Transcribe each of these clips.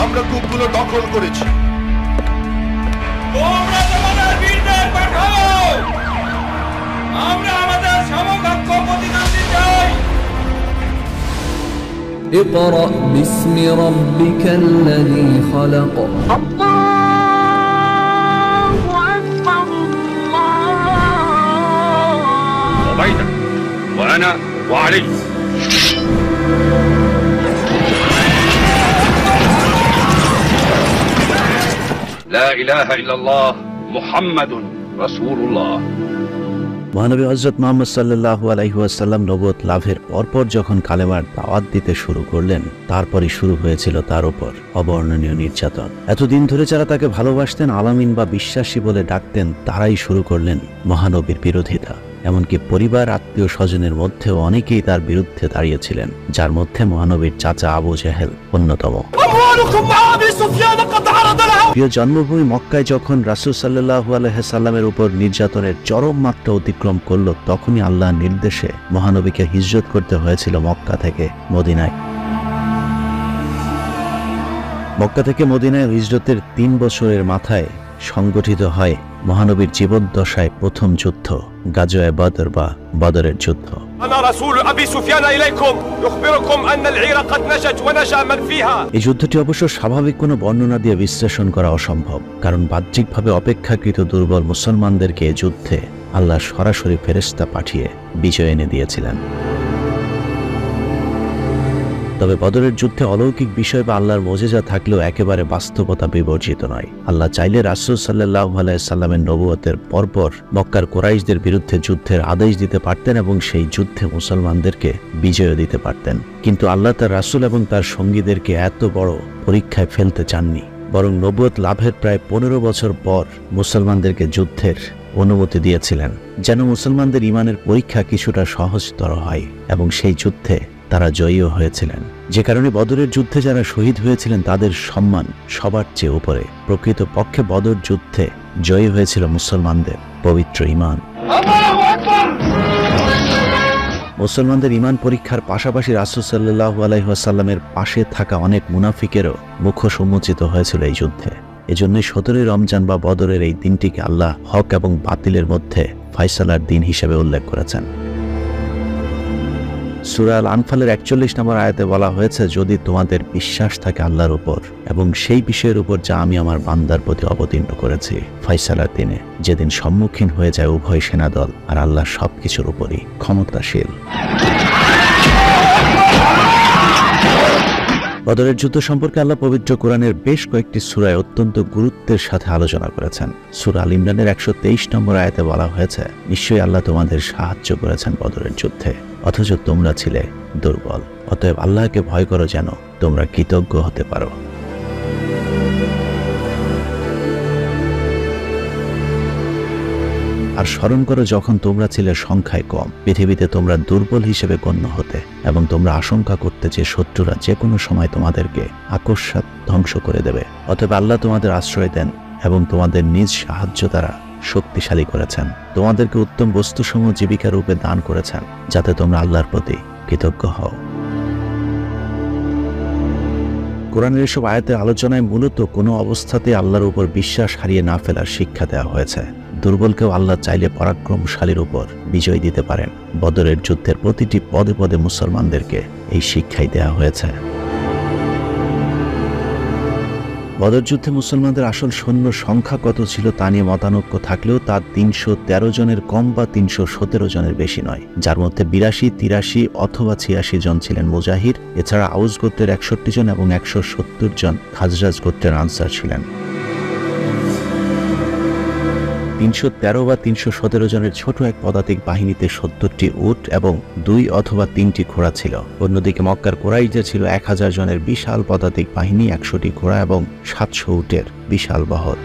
আমরা কূপগুলো দখল করেছি। তোমরা তোমাদের বীরদের পাঠাও, আমরা আমাদের সমকক্ষ প্রতিদ্বন্দ্বী চাই। اقرأ باسم ربك الذي خلق. وبينك وأنا وعلي. لا إله إلا الله محمد رسول الله. মহানবী হযরত মুহাম্মদ সাল্লাল্লাহু আলাইহি ওয়াসাল্লাম নবুয়ত লাভের পরপর যখন কালেমার দাওয়াত দিতে শুরু করলেন, তারপরই শুরু হয়েছিল তার উপর অবর্ণনীয় নির্যাতন। এতদিন ধরে যারা তাকে ভালোবাসতেন, আলামিন বা বিশ্বাসী বলে ডাকতেন, তারাই শুরু করলেন মহানবীর বিরোধিতা। এমনকি পরিবার, আত্মীয় স্বজনের মধ্যেও অনেকেই তার বিরুদ্ধে দাঁড়িয়েছিলেন, যার মধ্যে মহানবীর চাচা আবু জেহেল অন্যতম। প্রিয় জন্মভূমি মক্কায় যখন রাসূল সাল্লাল্লাহু আলাইহি সাল্লামের উপর নির্যাতনের চরম মাত্রা অতিক্রম করল, তখনই আল্লাহর নির্দেশে মহানবীকে হিজরত করতে হয়েছিল মক্কা থেকে মদিনায়। মক্কা থেকে মদিনায় হিজরতের 3 বছরের মাথায় সংগঠিত হয় মহানবীর জীবদ্দশায় প্রথম যুদ্ধ, গাজওয়ে বদর বা বদরের যুদ্ধ। এই যুদ্ধটি অবশ্য স্বাভাবিক কোনো বর্ণনা দিয়ে বিশ্লেষণ করা অসম্ভব, কারণ বাহ্যিকভাবে অপেক্ষাকৃত দুর্বল মুসলমানদেরকে এই যুদ্ধে আল্লাহ সরাসরি ফেরেশতা পাঠিয়ে বিজয় এনে দিয়েছিলেন। তবে বদরের যুদ্ধে অলৌকিক বিষয় বা আল্লাহর মুজিজা থাকলেও একেবারে বাস্তবতা বিবর্জিত নয়। আল্লাহ চাইলে রাসূল সাল্লাল্লাহু আলাইহি সাল্লামের নবুয়তের পরপর মক্কার কুরাইশদের বিরুদ্ধে যুদ্ধের আদেশ দিতে পারতেন এবং সেই যুদ্ধে মুসলমানদেরকে বিজয় দিতে পারতেন, কিন্তু আল্লাহ তার রাসূল এবং তার সঙ্গীদেরকে এত বড় পরীক্ষায় ফেলতে চাননি, বরং নবুয়ত লাভের প্রায় 15 বছর পর মুসলমানদেরকে যুদ্ধের অনুমতি দিয়েছিলেন, যেন মুসলমানদের ঈমানের পরীক্ষা কিছুটা সহজতর হয়, এবং সেই যুদ্ধে তারা জয়ীও হয়েছিলেন। যে কারণে বদরের যুদ্ধে যারা শহীদ হয়েছিলেন তাদের সম্মান সবার চেয়ে উপরে। প্রকৃত পক্ষে বদর যুদ্ধে জয়ী হয়েছিল মুসলমানদের পবিত্র ঈমান। মুসলমানদের ঈমান পরীক্ষার পাশাপাশি রাসূল সাল্লাল্লাহু আলাইহি ওয়াসাল্লামের পাশে থাকা অনেক মুনাফিকেরও মুখোশ উন্মোচিত হয়েছিল এই যুদ্ধে। এজন্যই 17 রমজান বা বদরের এই দিনটিকে আল্লাহ হক এবং বাতিলের মধ্যে ফয়সালার দিন হিসেবে উল্লেখ করেছেন। সূরা আল আনফালের 41 নম্বর আয়াতে বলা হয়েছে, যদি তোমাদের বিশ্বাস থাকে আল্লাহর উপর এবং সেই বিষয়ের উপর যা আমি আমার বান্দার প্রতি অবতীর্ণ করেছি, ফয়সালার দিনে, যেদিন সম্মুখীন হয়ে যায় উভয় সেনাদল, আর আল্লাহ সবকিছুর উপরই ক্ষমতাশীল। বদরের যুদ্ধ সম্পর্কে আল্লাহ পবিত্র কোরআনের বেশ কয়েকটি সূরায় অত্যন্ত গুরুত্বের সাথে আলোচনা করেছেন। সূরা আল ইমরানের 123 নম্বর আয়াতে বলা হয়েছে, নিশ্চয়ই আল্লাহ তোমাদের সাহায্য করেছেন বদরের যুদ্ধে, অথচ তোমরা ছিলে দুর্বল। অতএব আল্লাহকে ভয় করো যেন তোমরা কৃতজ্ঞ হতে পারো। আর স্মরণ করো যখন তোমরা ছিলে সংখ্যায় কম, পৃথিবীতে তোমরা দুর্বল হিসেবে গণ্য হতে, এবং তোমরা আশঙ্কা করতে যে শত্রুরা যে কোনো সময় তোমাদেরকে আকস্মাৎ ধ্বংস করে দেবে। অতএব আল্লাহ তোমাদের আশ্রয় দেন এবং তোমাদের নিজ সাহায্য দ্বারা শক্তিশালী করেছেন, তোমাদেরকে উত্তম বস্তুসমূহ জীবিকা রূপে দান করেছেন, যাতে তোমরা আল্লাহর প্রতি কৃতজ্ঞ হও। কোরআনের এসব আয়াতের আলোচনায় মূলত কোনো অবস্থাতে আল্লাহর উপর বিশ্বাস হারিয়ে না ফেলার শিক্ষা দেওয়া হয়েছে। দুর্বলকেও আল্লাহ চাইলে পরাক্রমশালীর উপর বিজয় দিতে পারেন। বদরের যুদ্ধের প্রতিটি পদে পদে মুসলমানদেরকে এই শিক্ষাই দেওয়া হয়েছে। বদর যুদ্ধে মুসলমানদের আসল সৈন্য সংখ্যা কত ছিল তা নিয়ে মতানৈক্য থাকলেও তা 313 জনের কম বা 317 জনের বেশি নয়, যার মধ্যে 82, 83 অথবা 86 জন ছিলেন মুজাহির। এছাড়া আউস গোত্রের 61 জন এবং 170 জন খাজরাজ গোত্রের আনসার ছিলেন। 313 বা 317 জনের ছোট এক পদাতিক বাহিনীতে 70টি উট এবং 2 অথবা 3টি ঘোড়া ছিল। অন্যদিকে মক্কার কুরাইশদের ছিল 1000 জনের বিশাল পদাতিক বাহিনী, 100টি ঘোড়া এবং 700 উটের বিশাল বহর।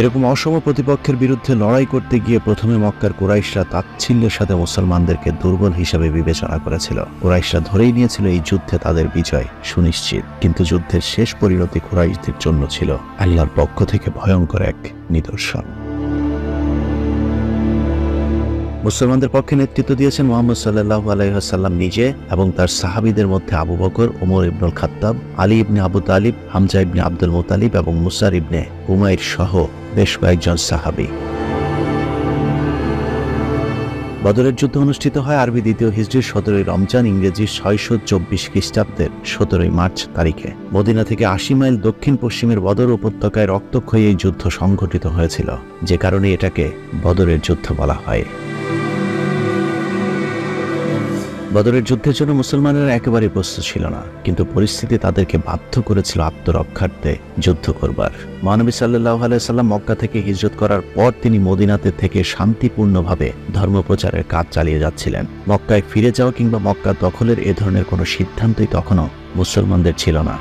এরকম অসম প্রতিপক্ষের বিরুদ্ধে লড়াই করতে গিয়ে প্রথমে মক্কার কুরাইশরা তাচ্ছিল্যের সাথে মুসলমানদেরকে দুর্বল হিসেবে বিবেচনা করেছিল। কুরাইশরা ধরেই নিয়েছিল এই যুদ্ধে তাদের বিজয় সুনিশ্চিত, কিন্তু যুদ্ধের শেষ পরিণতি কুরাইশদের জন্য ছিল আল্লাহর পক্ষ থেকে ভয়ঙ্কর এক নিদর্শন। মুসলমানদের পক্ষে নেতৃত্ব দিয়েছেন মুহাম্মদ সাল্লাল্লাহু আলাইহি ওয়াসাল্লাম নিজে এবং তার সাহাবীদের মধ্যে আবু বকর, ওমর ইবনুল খাত্তাব, আলী ইবনে আবু তালিব, হামজা ইবনে আব্দুল মুতালিব এবং মুসার ইবনে উমাইর সহ বেশ কয়েকজন সাহাবী। বদরের যুদ্ধ অনুষ্ঠিত হয় আরবি 2য় হিজরির 17 রমজান, ইংরেজি 624 খ্রিস্টাব্দের 17 মার্চ তারিখে। মদিনা থেকে 80 মাইল দক্ষিণ পশ্চিমের বদর উপত্যকায় রক্তক্ষয়ী এই যুদ্ধ সংঘটিত হয়েছিল, যে কারণে এটাকে বদরের যুদ্ধ বলা হয়। বদরের যুদ্ধের জন্য মুসলমানেরা একেবারে প্রস্তুত ছিল না, কিন্তু পরিস্থিতি তাদেরকে বাধ্য করেছিল আত্মরক্ষার্থে যুদ্ধ করবার। মহানবী সাল্লাল্লাহু আলাইহি সাল্লাম মক্কা থেকে হিজরত করার পর তিনি মদিনাতে থেকে শান্তিপূর্ণভাবে ধর্মপ্রচারের কাজ চালিয়ে যাচ্ছিলেন। মক্কায় ফিরে যাওয়া কিংবা মক্কা দখলের এ ধরনের কোনো সিদ্ধান্তই তখনও মুসলমানদের ছিল না।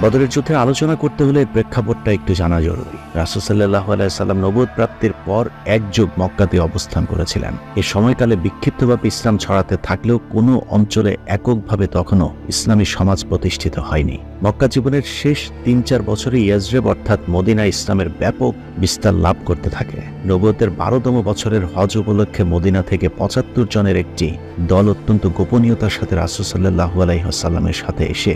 বদরের যুদ্ধে আলোচনা করতে হলে প্রেক্ষাপটটা একটু জানা জরুরি। রাসূল সাল্লাল্লাহু আলাইহি সাল্লাম নবুয়ত প্রাপ্তির পর এক যুগ মক্কাতে অবস্থান করেছিলেন। এই সময়কালে বিক্ষিপ্তভাবে ইসলাম ছড়াতে থাকলেও কোনো অঞ্চলে এককভাবে তখনও ইসলামী সমাজ প্রতিষ্ঠিত হয়নি। মক্কা জীবনের শেষ 3-4 বছরে ইয়াজরেব অর্থাৎ মদিনা ইসলামের ব্যাপক বিস্তার লাভ করতে থাকে। নবুয়তের 12তম বছরের হজ উপলক্ষে মদিনা থেকে 75 জনের একটি দল অত্যন্ত গোপনীয়তার সাথে রাসূল সাল্লাল্লাহু আলাইহি ওয়াসাল্লামের সাথে এসে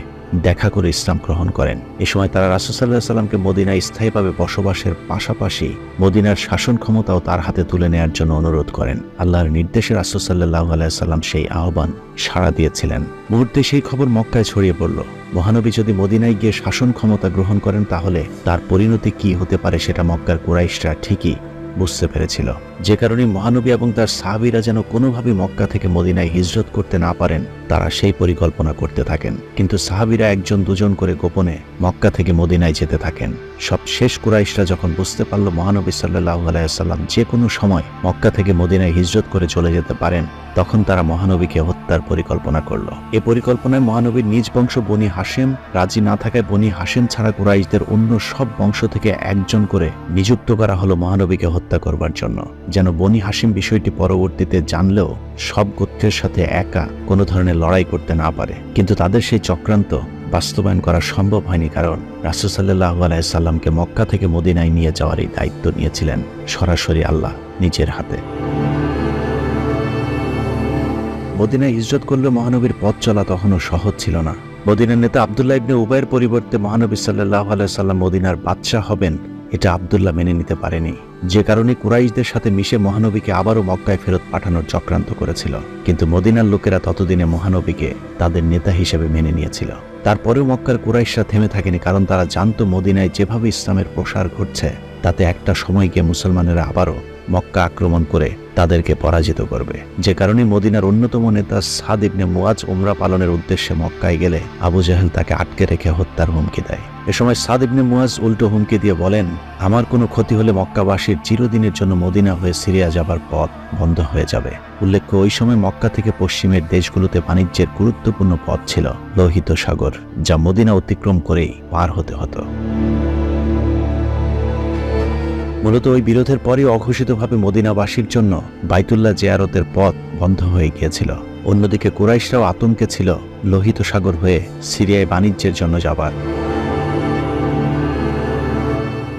দেখা করে ইসলাম গ্রহণ করেন। এ সময় তারা রাসূল সাল্লাল্লাহু আলাইহি ওয়াসাল্লামকে মদিনায় স্থায়ীভাবে বসবাসের পাশাপাশি মদিনার শাসন ক্ষমতাও তার হাতে তুলে নেয়ার জন্য অনুরোধ করেন। আল্লাহর নির্দেশে রাসূল সাল্লাল্লাহু আলাইহি ওয়াসাল্লাম সেই আহ্বান সাড়া দিয়েছিলেন। মুহূর্তে সেই খবর মক্কায় ছড়িয়ে পড়ল। মহানবী যদি মদিনায় গিয়ে শাসন ক্ষমতা গ্রহণ করেন তাহলে তার পরিণতি কি হতে পারে সেটা মক্কার কুরাইশরা ঠিকই বুঝতে পেরেছিল, যে কারণে মহানবী এবং তার সাহাবীরা যেন কোনোভাবে মক্কা থেকে মদিনায় হিজরত করতে না পারেন তারা সেই পরিকল্পনা করতে থাকেন। কিন্তু সাহাবীরা 1-2 করে গোপনে মক্কা থেকে মদিনায় যেতে থাকেন। সব শেষ কুরাইশরা যখন বুঝতে পারল মহানবী সাল্লাল্লাহু আলাইহি ওয়াসাল্লাম যে কোনো সময় মক্কা থেকে মদিনায় হিজরত করে চলে যেতে পারেন, তখন তারা মহানবীকে হত্যার পরিকল্পনা করল। এই পরিকল্পনায় মহানবীর নিজ বংশ বনি হাশেম রাজি না থাকায় বনি হাশেম ছাড়া কুরাইশদের অন্য সব বংশ থেকে 1জন করে নিযুক্ত করা হলো মহানবীকে হত্যা করবার জন্য, যেন বনি হাশেম বিষয়টি পরবর্তীতে জানলেও সব গোত্রের সাথে একা কোনো ধরনের লড়াই করতে না পারে। কিন্তু তাদের সেই চক্রান্ত বাস্তবায়ন করা সম্ভব হয়নি, কারণ রাসূল সাল্লাল্লাহু আলাইহি সাল্লামকে মক্কা থেকে মদিনায় নিয়ে যাওয়ার এই দায়িত্ব নিয়েছিলেন সরাসরি আল্লাহ নিজের হাতে। মদিনায় হিজরত করলে মহানবীর পথ চলা তখনও সহজ ছিল না। মদিনার নেতা আব্দুল্লাহ ইবনে উবাইয়ের পরিবর্তে মহানবী সাল্লাল্লাহু আলাইহি সাল্লাম মদিনার বাদশা হবেন এটা আব্দুল্লাহ মেনে নিতে পারেনি, যে কারণে কুরাইশদের সাথে মিশে মহানবীকে আবারও মক্কায় ফেরত পাঠানোর চক্রান্ত করেছিল। কিন্তু মদিনার লোকেরা ততদিনে মহানবীকে তাদের নেতা হিসেবে মেনে নিয়েছিল। তারপরেও মক্কার কুরাইশরা থেমে থাকেনি, কারণ তারা জানতো মদিনায় যেভাবে ইসলামের প্রসার ঘটছে তাতে একটা সময় গিয়ে মুসলমানেরা আবারও মক্কা আক্রমণ করে তাদেরকে পরাজিত করবে। যে কারণে মদিনার অন্যতম নেতা সাদ ইবনে মুআজ উমরা পালনের উদ্দেশ্যে মক্কায় গেলে আবু জাহেল তাকে আটকে রেখে হত্যার হুমকি দেয়। এ সময় সাদ ইবনে মুআজ উল্টো হুমকি দিয়ে বলেন, আমার কোনো ক্ষতি হলে মক্কাবাসীর চিরদিনের জন্য মদিনা হয়ে সিরিয়া যাবার পথ বন্ধ হয়ে যাবে। উল্লেখ্য, ওই সময় মক্কা থেকে পশ্চিমের দেশগুলোতে বাণিজ্যের গুরুত্বপূর্ণ পথ ছিল লোহিত সাগর, যা মদিনা অতিক্রম করেই পার হতে হতো। মূলত ওই বিরোধের পরই অঘোষিতভাবে মদিনাবাসীর জন্য বাইতুল্লাহ জিয়ারতের পথ বন্ধ হয়ে গিয়েছিল। অন্যদিকে কুরাইশরাও আতঙ্কে ছিল লোহিত সাগর হয়ে সিরিয়ায় বাণিজ্যের জন্য যাবার।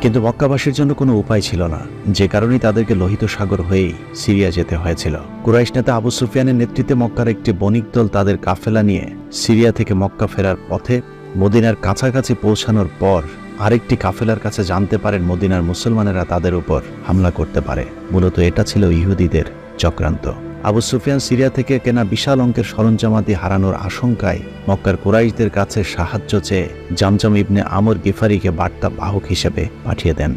কিন্তু মক্কাবাসীর জন্য কোনো উপায় ছিল না, যে কারণেই তাদেরকে লোহিত সাগর হয়েই সিরিয়া যেতে হয়েছিল। কুরাইশ নেতা আবু সুফিয়ানের নেতৃত্বে মক্কার একটি বণিক দল তাদের কাফেলা নিয়ে সিরিয়া থেকে মক্কা ফেরার পথে মদিনার কাছাকাছি পৌঁছানোর পর আরেকটি কাফেলার কাছে জানতে পারেন মদিনার মুসলমানেরা তাদের উপর হামলা করতে পারে। মূলত এটা ছিল ইহুদিদের চক্রান্ত। আবু সুফিয়ান সিরিয়া থেকে কেনা বিশাল অঙ্কের সরঞ্জামাদি হারানোর আশঙ্কায় মক্কার কুরাইশদের কাছে সাহায্য চেয়ে জামজাম ইবনে আমর গিফারিকে বার্তা বাহক হিসেবে পাঠিয়ে দেন।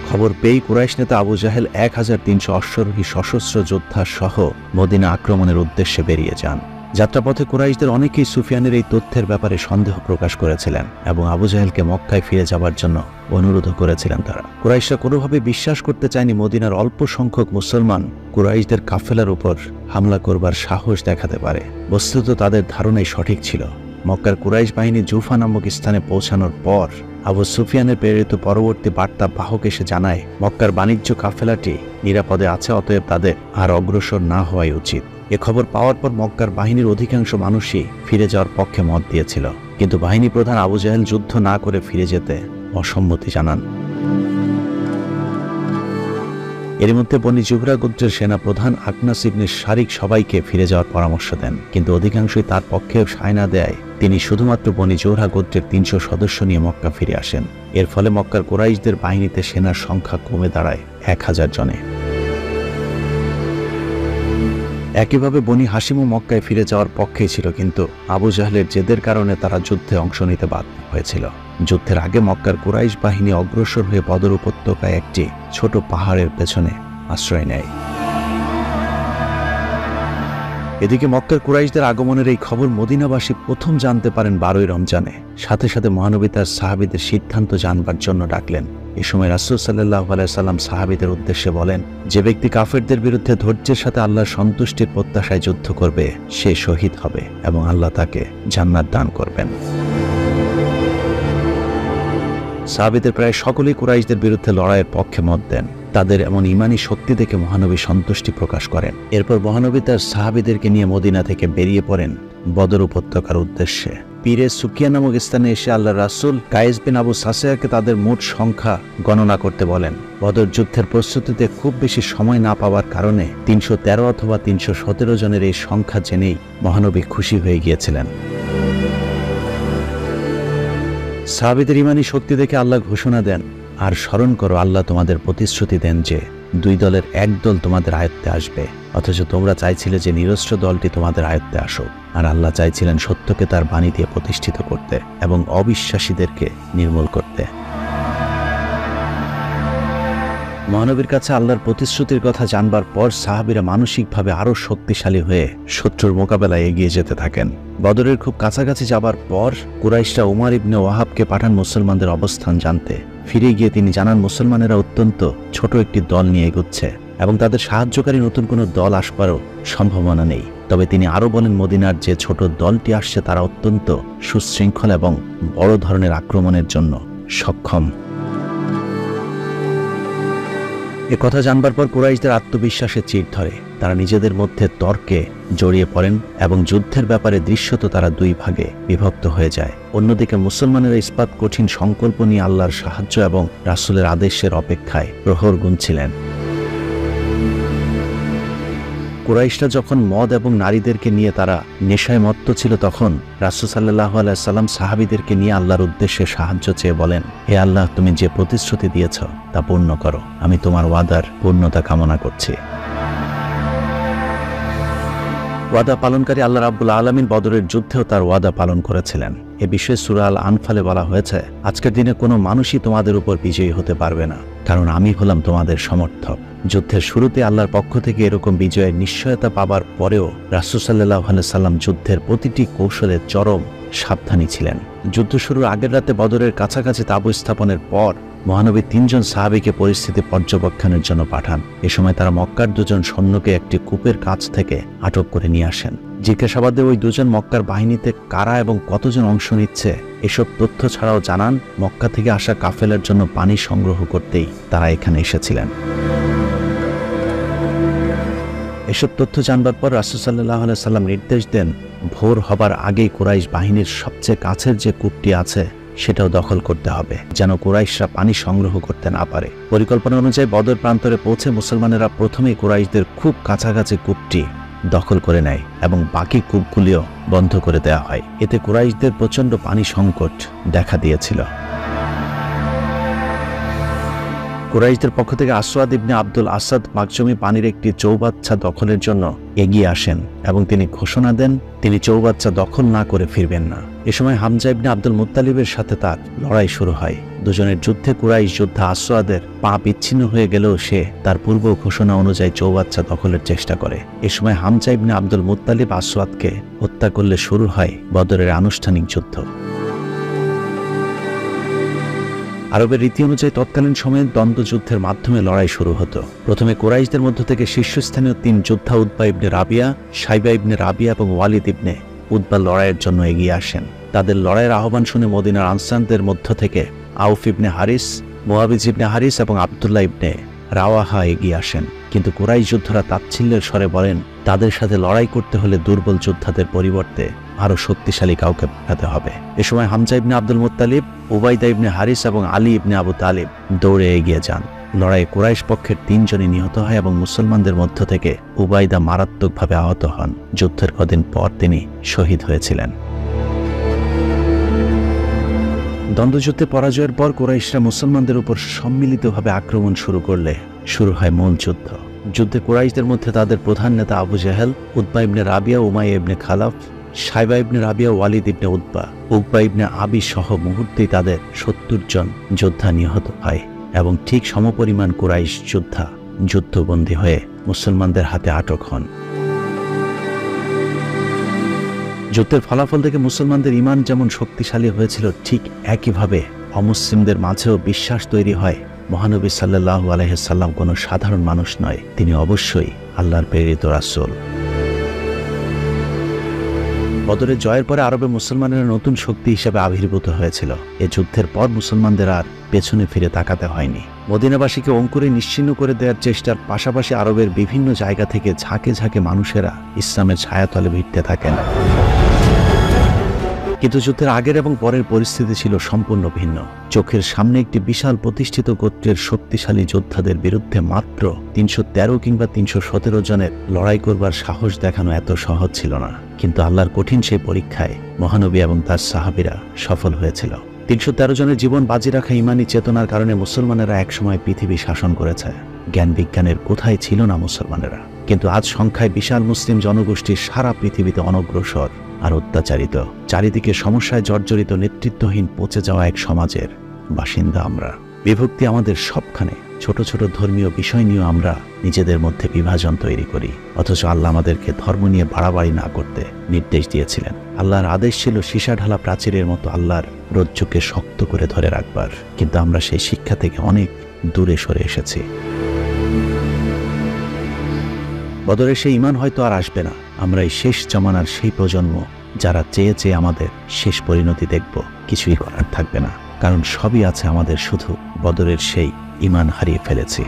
খবর পেয়ে কুরাইশ নেতা আবু জাহেল 1300 অশ্বারোহী সশস্ত্র যোদ্ধা সহ মদিনা আক্রমণের উদ্দেশ্যে বেরিয়ে যান। যাত্রাপথে কুরাইশদের অনেকেই সুফিয়ানের এই তথ্যের ব্যাপারে সন্দেহ প্রকাশ করেছিলেন এবং আবু জাহেলকে মক্কায় ফিরে যাবার জন্য অনুরোধ করেছিলেন। তারা কুরাইশরা কোনোভাবে বিশ্বাস করতে চায়নি মদিনার অল্প সংখ্যক মুসলমান কুরাইশদের কাফেলার উপর হামলা করবার সাহস দেখাতে পারে। বস্তুত তাদের ধারণাই সঠিক ছিল। মক্কার কুরাইশ বাহিনী জুফা নামক স্থানে পৌঁছানোর পর আবু সুফিয়ানের প্রেরিত পরবর্তী বার্তা বাহক এসে জানায় মক্কার বাণিজ্য কাফেলাটি নিরাপদে আছে, অতএব তাদের আর অগ্রসর না হওয়াই উচিত। এ খবর পাওয়ার পর মক্কার বাহিনীর অধিকাংশ মানুষই ফিরে যাওয়ার পক্ষে মত দিয়েছিল, কিন্তু বাহিনী প্রধান আবু জাহেল যুদ্ধ না করে ফিরে যেতে অসম্মতি জানান। 1300 অশ্বারোহী সশস্ত্র যোদ্ধা সহ মদিনা আক্রমণের উদ্দেশ্যে বেরিয়ে যান। যাত্রাপথে কুরাইশদের অনেকেই সুফিয়ানের এই তথ্যের ব্যাপারে সন্দেহ প্রকাশ করেছিলেন এবং আবু জাহেলকে মক্কায় ফিরে যাবার জন্য অনুরোধ করেছিলেন। এর মধ্যে বনি জুহরা গোত্রের সেনা প্রধান আকনাস ইবনে শারিক সবাইকে ফিরে যাওয়ার পরামর্শ দেন, কিন্তু অধিকাংশই তার পক্ষে সায় না দেয় তিনি শুধুমাত্র বনি জুহরা গোত্রের 300 সদস্য নিয়ে মক্কা ফিরে আসেন। এর ফলে মক্কার কুরাইশদের বাহিনীতে সেনার সংখ্যা কমে দাঁড়ায় 1000 জনে। একইভাবে বনি হাশিমও মক্কায় ফিরে যাওয়ার পক্ষেই ছিল, কিন্তু আবু জাহলের জেদের কারণে তারা যুদ্ধে অংশ নিতে বাধ্য হয়েছিল। যুদ্ধের আগে মক্কার কুরাইশ বাহিনী অগ্রসর হয়ে বদর উপত্যকায় একটি ছোট পাহাড়ের পেছনে আশ্রয় নেয়। এদিকে মক্কার কুরাইশদের আগমনের এই খবর মদিনাবাসী প্রথম জানতে পারেন 12ই রমজানে। সাথে সাথে মহানবী তার সাহাবীদের সিদ্ধান্ত জানবার জন্য ডাকলেন। এ সময় রাসূল সাল্লাল্লাহু আলাইহি সাল্লাম সাহাবীদের উদ্দেশ্যে বলেন, যে ব্যক্তি কাফেরদের বিরুদ্ধে ধৈর্যের সাথে আল্লাহর সন্তুষ্টির প্রত্যাশায় যুদ্ধ করবে সে শহীদ হবে এবং আল্লাহ তাকে জান্নাত দান করবেন। সাহাবীদের প্রায় সকলেই কুরাইশদের বিরুদ্ধে লড়াইয়ের পক্ষে মত দেন। তাদের এমন ঈমানী শক্তি দেখে মহানবী সন্তুষ্টি প্রকাশ করেন। এরপর মহানবী তার সাহাবীদেরকে নিয়ে মদিনা থেকে বেরিয়ে পড়েন বদর উপত্যকার উদ্দেশ্যে। পীরে সুকিয়া নামক স্থানে এসে আল্লাহ রাসূল কায়েস বিন আবু সাসিয়াকে তাদের মোট সংখ্যা গণনা করতে বলেন। বদর যুদ্ধের প্রস্তুতিতে খুব বেশি সময় না পাওয়ার কারণে 313 অথবা 317 জনের এই সংখ্যা জেনেই মহানবী খুশি হয়ে গিয়েছিলেন। সাহাবীদের ঈমানী শক্তি দেখে আল্লাহ ঘোষণা দেন, আর স্মরণ করো আল্লাহ তোমাদের প্রতিশ্রুতি দেন যে 2 দলের এক দল তোমাদের আয়ত্তে আসবে, অথচ তোমরা চাইছিলে যে নিরস্ত্র দলটি তোমাদের আয়ত্তে আসুক। আর আল্লাহ চাইছিলেন সত্যকে তার বাণী দিয়ে প্রতিষ্ঠিত করতে এবং অবিশ্বাসীদেরকে নির্মূল করতে। মহানবীর কাছে আল্লাহর প্রতিশ্রুতির কথা জানবার পর সাহাবীরা মানসিকভাবে আরো শক্তিশালী হয়ে শত্রুর মোকাবেলায় এগিয়ে যেতে থাকেন। বদরের খুব কাছাকাছি যাবার পর কুরাইশরা উমর ইবনে ওয়াহাবকে পাঠান মুসলমানদের অবস্থান জানতে। ফিরে গিয়ে তিনি জানান মুসলমানেরা অত্যন্ত ছোট একটি দল নিয়ে এগোচ্ছে এবং তাদের সাহায্যকারী নতুন কোনো দল আসবারও সম্ভাবনা নেই। তবে তিনি আরও বলেন মদিনার যে ছোট দলটি আসছে তারা অত্যন্ত সুশৃঙ্খল এবং বড় ধরনের আক্রমণের জন্য সক্ষম। এ কথা জানবার পর কুরাইশদের আত্মবিশ্বাসে চির ধরে। তারা নিজেদের মধ্যে তর্কে জড়িয়ে পড়েন এবং যুদ্ধের ব্যাপারে দৃশ্যত তারা 2 ভাগে বিভক্ত হয়ে যায়। অন্যদিকে মুসলমানেরা ইস্পাত কঠিন সংকল্প নিয়ে আল্লাহর সাহায্য এবং রাসূলের আদেশের অপেক্ষায় প্রহর গুনছিলেন। কুরাইশরা যখন মদ এবং নারীদেরকে নিয়ে তারা নেশায় মত্ত ছিল, তখন রাসূল সাল্লাল্লাহু আলাইহি সাল্লাম সাহাবীদেরকে নিয়ে আল্লাহর উদ্দেশ্যে সাহায্য চেয়ে বলেন, হে আল্লাহ, তুমি যে প্রতিশ্রুতি দিয়েছ তা পূর্ণ করো, আমি তোমার ওয়াদার পূর্ণতা কামনা করছি। ওয়াদা পালনকারী আল্লাহ রাব্বুল আলামিন বদরের যুদ্ধেও তার ওয়াদা পালন করেছিলেন। এ বিষয়ে সূরা আল আনফালে বলা হয়েছে, আজকের দিনে কোনো মানুষই তোমাদের উপর বিজয়ী হতে পারবে না, কারণ আমি হলাম তোমাদের সমর্থক। যুদ্ধের শুরুতে আল্লাহর পক্ষ থেকে এরকম বিজয়ের নিশ্চয়তা পাবার পরেও রাসূল সাল্লাল্লাহু আলাইহি সাল্লাম যুদ্ধের প্রতিটি কৌশলে চরম সাবধানী ছিলেন। যুদ্ধ শুরুর আগের রাতে বদরের কাছাকাছি তাঁবু স্থাপনের পর মহানবী 3 জন সাহাবীকে পরিস্থিতি পর্যবেক্ষণের জন্য পাঠান। এ সময় তারা মক্কার 2 জন সৈন্যকে একটি কূপের কাছ থেকে আটক করে নিয়ে আসেন। জিজ্ঞাসাবাদে ওই 2 জন মক্কার বাহিনীতে কারা এবং কতজন অংশ নিচ্ছে এসব তথ্য ছাড়াও জানান মক্কা থেকে আসা কাফেলার জন্য পানি সংগ্রহ করতেই তারা এখানে এসেছিলেন। এসব তথ্য জানবার পর রাসূল সাল্লাল্লাহু আলাইহি সাল্লাম নির্দেশ দেন, ভোর হবার আগেই কুরাইশ বাহিনীর সবচেয়ে কাছের যে কূপটি আছে সেটাও দখল করতে হবে, যেন কুরাইশরা পানি সংগ্রহ করতে না পারে। পরিকল্পনা অনুযায়ী বদর প্রান্তরে পৌঁছে মুসলমানেরা প্রথমেই কুরাইশদের খুব কাছাকাছি কূপটি দখল করে নেয় এবং বাকি কূপগুলিও বন্ধ করে দেওয়া হয়। এতে কুরাইশদের প্রচণ্ড পানি সংকট দেখা দিয়েছিল। কুরাইশদের পক্ষ থেকে আসওয়াদ ইবনে আব্দুল আসাদ মাকজুমি পানির একটি চৌবাচ্চা দখলের জন্য এগিয়ে আসেন এবং তিনি ঘোষণা দেন তিনি চৌবাচ্চা দখল না করে ফিরবেন না। এ সময় হামজা ইবনে আব্দুল মুত্তালিবের সাথে তার লড়াই শুরু হয়। দুজনের যুদ্ধে কুরাইশ যোদ্ধা আসওয়াদের পা বিচ্ছিন্ন হয়ে গেলেও সে তার পূর্ব ঘোষণা অনুযায়ী চৌবাচ্চা দখলের চেষ্টা করে। এ সময় হামজা ইবনে আব্দুল মুত্তালিব আসওয়াদকে হত্যা করলে শুরু হয় বদরের আনুষ্ঠানিক যুদ্ধ। আরবের রীতি অনুযায়ী তৎকালীন সময়ে দ্বন্দ্বযুদ্ধের মাধ্যমে লড়াই শুরু হতো। প্রথমে কুরাইশদের মধ্য থেকে শীর্ষস্থানীয় 3 যোদ্ধা উতবা ইবনে রাবিয়া, শাইবা ইবনে রাবিয়া এবং ওয়ালিদ ইবনে উতবা লড়াইয়ের জন্য এগিয়ে আসেন। তাদের লড়াইয়ের আহ্বান শুনে মদিনার আনসারদের মধ্য থেকে আউফ ইবনে হারিস, মুআবিজ ইবনে হারিস এবং আব্দুল্লাহ ইবনে রাওয়াহা এগিয়ে আসেন। কিন্তু কুরাইশ যোদ্ধারা তাচ্ছিল্যের স্বরে বলেন, তাদের সাথে লড়াই করতে হলে দুর্বল যোদ্ধাদের পরিবর্তে আরো শক্তিশালী কাউকে পাঠাতে হবে। এ সময় হামজা ইবনে আব্দুল মুত্তালিব, উবাইদা ইবনে হারিস এবং আলী ইবনে আবু তালিব দৌড়ে এগিয়ে যান। লড়াইয়ে কুরাইশ পক্ষের 3 জনই নিহত হয় এবং মুসলমানদের মধ্য থেকে উবাইদা মারাত্মকভাবে আহত হন। যুদ্ধের কদিন পর তিনি শহীদ হয়েছিলেন। দ্বন্দ্বযুদ্ধে পরাজয়ের পর কুরাইশরা মুসলমানদের উপর সম্মিলিতভাবে আক্রমণ শুরু করলে শুরু হয় মূল যুদ্ধ। যুদ্ধে কুরাইশদের মধ্যে তাদের প্রধান নেতা আবু জাহেল, উতবা ইবনে রাবিয়া, উমাইয়া ইবনে খালাফ, সাইবা ইবনে রাবিয়া, ওয়ালিদ ইবনে উতবা, উকবা ইবনে আবি সহ মুহূর্তেই তাদের 70 জন যোদ্ধা নিহত হয় এবং ঠিক সমপরিমাণ কুরাইশ যোদ্ধা যুদ্ধবন্দী হয়ে মুসলমানদের হাতে আটক হন। যুদ্ধের ফলাফল থেকে মুসলমানদের ঈমান যেমন শক্তিশালী হয়েছিল, ঠিক একইভাবে অমুসলিমদের মাঝেও বিশ্বাস তৈরি হয় মহানবী সাল্লাল্লাহু আলাইহি সাল্লাম কোনো সাধারণ মানুষ নয়, তিনি অবশ্যই আল্লাহর প্রেরিত রাসূল। বদরের জয়ের পরে আরবে মুসলমানেরা নতুন শক্তি হিসেবে আবির্ভূত হয়েছিল। এ যুদ্ধের পর মুসলমানদের আর পেছনে ফিরে তাকাতে হয়নি। মদিনাবাসীকে অঙ্কুরে নিশ্চিহ্ন করে দেওয়ার চেষ্টার পাশাপাশি আরবের বিভিন্ন জায়গা থেকে ঝাঁকে ঝাঁকে মানুষেরা ইসলামের ছায়াতলে ভিড়তে থাকেন। কিন্তু যুদ্ধের আগের এবং পরের পরিস্থিতি ছিল সম্পূর্ণ ভিন্ন। চোখের সামনে একটি বিশাল প্রতিষ্ঠিত গোত্রের শক্তিশালী যোদ্ধাদের বিরুদ্ধে মাত্র 313 কিংবা 317 জনের লড়াই করবার সাহস দেখানো এত সহজ ছিল না। কিন্তু আল্লাহর কঠিন সেই পরীক্ষায় মহানবী এবং তার সাহাবীরা সফল হয়েছিল। 313 জনের জীবন বাজি রাখা ইমানি চেতনার কারণে মুসলমানেরা একসময় পৃথিবী শাসন করেছে। জ্ঞান বিজ্ঞানের কোথায় ছিল না মুসলমানেরা, কিন্তু আজ সংখ্যায় বিশাল মুসলিম জনগোষ্ঠী সারা পৃথিবীতে অনগ্রসর আর অত্যাচারিত। চারিদিকে সমস্যায় জর্জরিত নেতৃত্বহীন পচে যাওয়া এক সমাজের বাসিন্দা আমরা। বিভক্তি আমাদের সবখানে। ছোট ছোট ধর্মীয় বিষয় নিয়ে আমরা নিজেদের মধ্যে বিভাজন তৈরি করি, অথচ আল্লাহ আমাদেরকে ধর্ম নিয়ে বাড়াবাড়ি না করতে নির্দেশ দিয়েছিলেন। আল্লাহর আদেশ ছিল সীসা ঢালা প্রাচীরের মতো আল্লাহর রজ্জুকে শক্ত করে ধরে রাখবার, কিন্তু আমরা সেই শিক্ষা থেকে অনেক দূরে সরে এসেছি। বদরের সেই ঈমান হয়তো আর আসবে না। আমরা এই শেষ জামানার সেই প্রজন্ম যারা চেয়ে চেয়ে আমাদের শেষ পরিণতি দেখব। কিছুই করার থাকবে না, কারণ সবই আছে আমাদের, শুধু বদরের সেই ঈমান হারিয়ে ফেলেছি।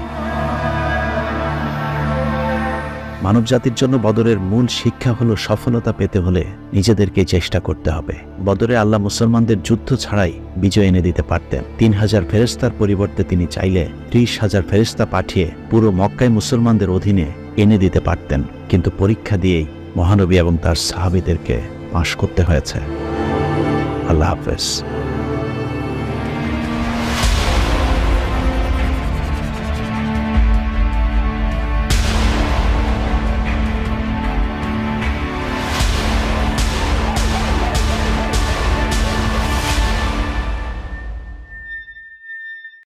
মানবজাতির জন্য বদরের মূল শিক্ষা হলো সফলতা পেতে হলে নিজেদেরকে চেষ্টা করতে হবে। বদরে আল্লাহ মুসলমানদের যুদ্ধ ছাড়াই বিজয় এনে দিতে পারতেন। 3000 ফেরেশতার পরিবর্তে তিনি চাইলে 30,000 ফেরেশতা পাঠিয়ে পুরো মক্কায় মুসলমানদের অধীনে এনে দিতে পারতেন, কিন্তু পরীক্ষা দিয়েই মহানবী এবং তার সাহাবীদেরকে পাশ করতে হয়েছে। আল্লাহ হাফেজ।